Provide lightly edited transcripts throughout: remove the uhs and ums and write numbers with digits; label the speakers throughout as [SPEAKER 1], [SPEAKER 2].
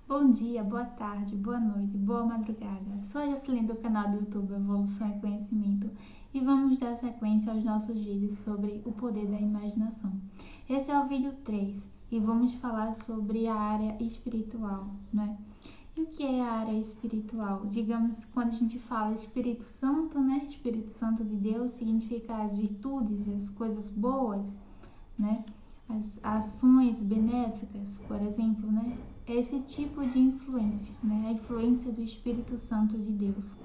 [SPEAKER 1] Bom dia, boa tarde, boa noite, boa madrugada. Sou a Jocelyn do canal do YouTube Evolução e Conhecimento e vamos dar sequência aos nossos vídeos sobre o poder da imaginação. Esse é o vídeo 3 e vamos falar sobre a área espiritual, né? E o que é a área espiritual? Digamos, quando a gente fala Espírito Santo, né? Espírito Santo de Deus significa as virtudes, as coisas boas, né? As ações benéficas, por exemplo, né? Esse tipo de influência, né? A influência do Espírito Santo de Deus.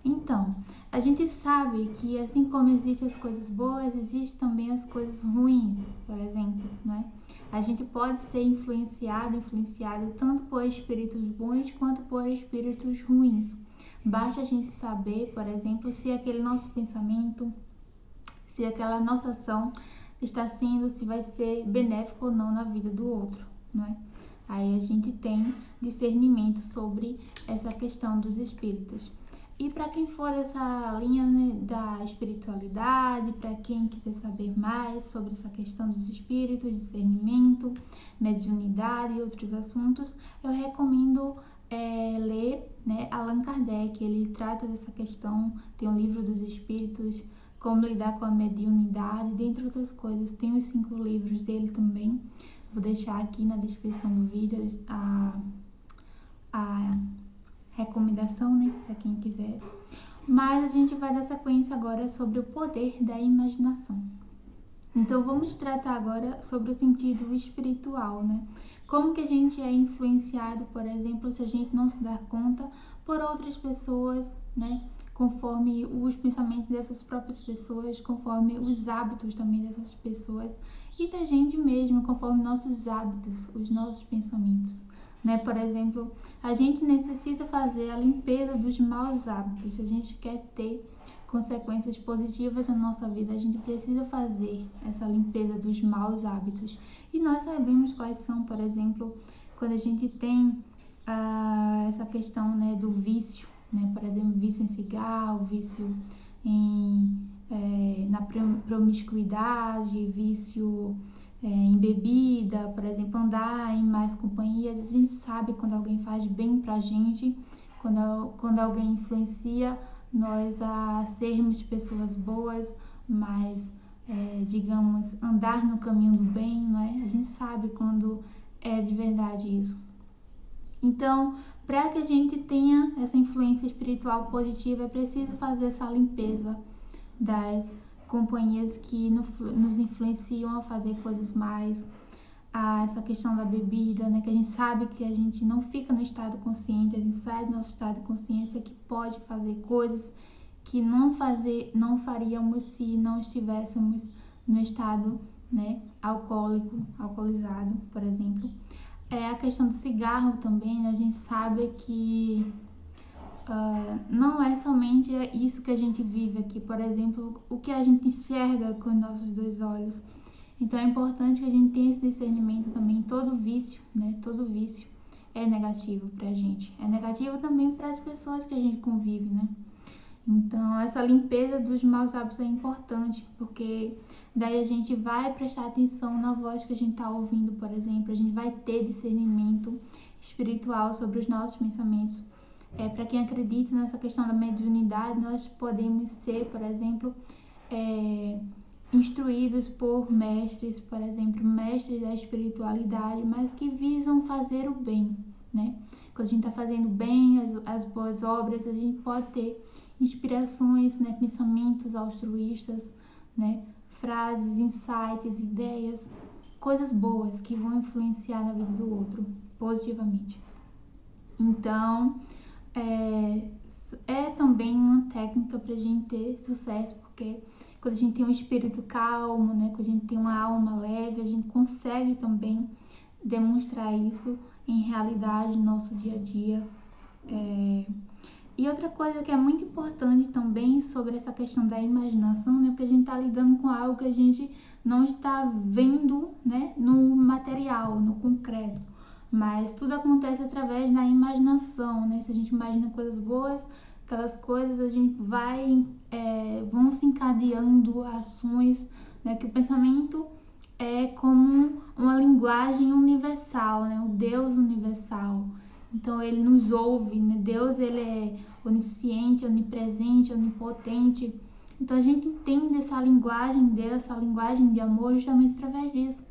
[SPEAKER 1] Então, a gente sabe que assim como existem as coisas boas, existem também as coisas ruins, por exemplo, né? A gente pode ser influenciado tanto por espíritos bons quanto por espíritos ruins. Basta a gente saber, por exemplo, se aquele nosso pensamento, se aquela nossa ação está sendo, se vai ser benéfico ou não na vida do outro, não é? Aí a gente tem discernimento sobre essa questão dos espíritos. E para quem for dessa linha, né, da espiritualidade, para quem quiser saber mais sobre essa questão dos espíritos, discernimento, mediunidade e outros assuntos, eu recomendo ler, né, Allan Kardec. Ele trata dessa questão, tem o livro dos espíritos, como lidar com a mediunidade, dentre outras coisas. Tem os 5 livros dele também. Vou deixar aqui na descrição do vídeo a recomendação, né, para quem quiser. Mas a gente vai dar sequência agora sobre o poder da imaginação. Então vamos tratar agora sobre o sentido espiritual, né? Como que a gente é influenciado, por exemplo, se a gente não se dá conta, por outras pessoas, né? Conforme os pensamentos dessas próprias pessoas, conforme os hábitos também dessas pessoas e da gente mesmo, conforme nossos hábitos, os nossos pensamentos, né? Por exemplo, a gente necessita fazer a limpeza dos maus hábitos. Se a gente quer ter consequências positivas na nossa vida, a gente precisa fazer essa limpeza dos maus hábitos. E nós sabemos quais são, por exemplo, quando a gente tem essa questão, né, do vício, né? Por exemplo, vício em cigarro, vício na promiscuidade, vício em bebida, por exemplo, andar em mais companhias. A gente sabe quando alguém faz bem pra gente, quando alguém influencia nós a sermos pessoas boas, mas, digamos, andar no caminho do bem, não é? A gente sabe quando é de verdade isso. Então, para que a gente tenha essa influência espiritual positiva, é preciso fazer essa limpeza das companhias que nos influenciam a fazer coisas mais, essa questão da bebida, né, que a gente sabe que a gente não fica no estado consciente, a gente sai do nosso estado de consciência, que pode fazer coisas que não faríamos se não estivéssemos no estado, né, alcoolizado, por exemplo. A questão do cigarro também, né, a gente sabe que não é somente isso que a gente vive aqui, por exemplo, o que a gente enxerga com os nossos 2 olhos. Então é importante que a gente tenha esse discernimento também. Todo vício, né? Todo vício é negativo pra gente. É negativo também para as pessoas que a gente convive, né? Então essa limpeza dos maus hábitos é importante, porque daí a gente vai prestar atenção na voz que a gente tá ouvindo, por exemplo. A gente vai ter discernimento espiritual sobre os nossos pensamentos. Para quem acredita nessa questão da mediunidade, nós podemos ser, por exemplo, instruídos por mestres, por exemplo, mestres da espiritualidade, mas que visam fazer o bem, né? Quando a gente está fazendo bem, as boas obras, a gente pode ter inspirações, né? Pensamentos altruístas, né? Frases, insights, ideias, coisas boas que vão influenciar na vida do outro positivamente. Então, é também uma técnica para a gente ter sucesso, porque quando a gente tem um espírito calmo, né, quando a gente tem uma alma leve, a gente consegue também demonstrar isso em realidade no nosso dia a dia. E outra coisa que é muito importante também sobre essa questão da imaginação, né, porque a gente está lidando com algo que a gente não está vendo, né, no material, no concreto. Mas tudo acontece através da imaginação, né? Se a gente imagina coisas boas, aquelas coisas a gente vão se encadeando ações, né? Que o pensamento é como uma linguagem universal, né? O Deus universal. Então ele nos ouve, né? Deus, ele é onisciente, onipresente, onipotente. Então a gente entende essa linguagem dele, essa linguagem de amor justamente através disso.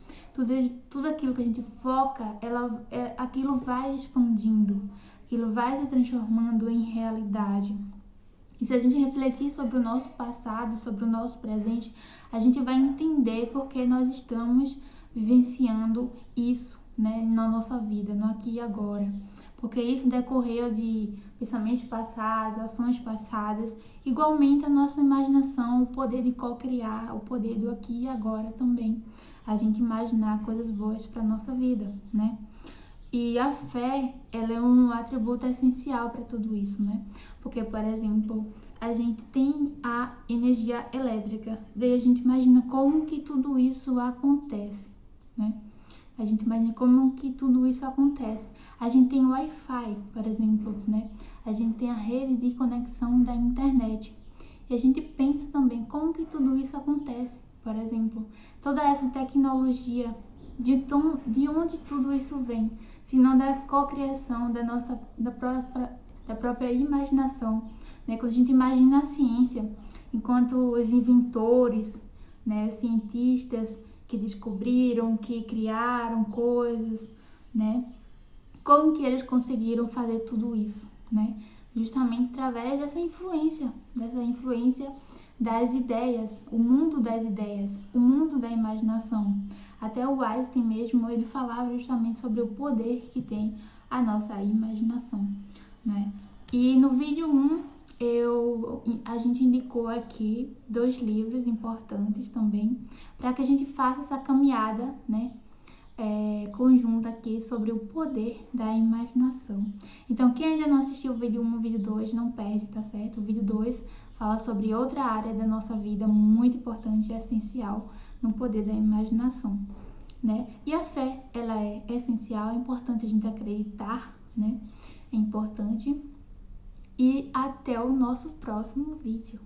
[SPEAKER 1] Tudo aquilo que a gente foca, aquilo vai expandindo, aquilo vai se transformando em realidade. E se a gente refletir sobre o nosso passado, sobre o nosso presente, a gente vai entender porque nós estamos vivenciando isso, né, na nossa vida, no aqui e agora. Porque isso decorreu de pensamentos passados, ações passadas. Igualmente a nossa imaginação, o poder de co-criar, o poder do aqui e agora também. A gente imaginar coisas boas para nossa vida, né? E a fé, ela é um atributo essencial para tudo isso, né? Porque, por exemplo, a gente tem a energia elétrica, daí a gente imagina como que tudo isso acontece, né? A gente imagina como que tudo isso acontece. A gente tem o Wi-Fi, por exemplo, né? A gente tem a rede de conexão da internet. E a gente pensa também como que tudo isso acontece, por exemplo. Toda essa tecnologia, de onde tudo isso vem? Se não da cocriação da própria imaginação, né? Quando a gente imagina a ciência, enquanto os inventores, né, os cientistas que descobriram, que criaram coisas, né? Como que eles conseguiram fazer tudo isso, né? Justamente através dessa influência das ideias, o mundo das ideias, o mundo da imaginação. Até o Einstein mesmo, ele falava justamente sobre o poder que tem a nossa imaginação, né? E no vídeo 1, a gente indicou aqui 2 livros importantes também, para que a gente faça essa caminhada, né? Conjunta aqui sobre o poder da imaginação. Então, quem ainda não assistiu o vídeo 1 e o vídeo 2, não perde, tá certo? O vídeo 2 fala sobre outra área da nossa vida muito importante e essencial no poder da imaginação, né? E a fé, ela é essencial, é importante a gente acreditar, né? É importante. E até o nosso próximo vídeo.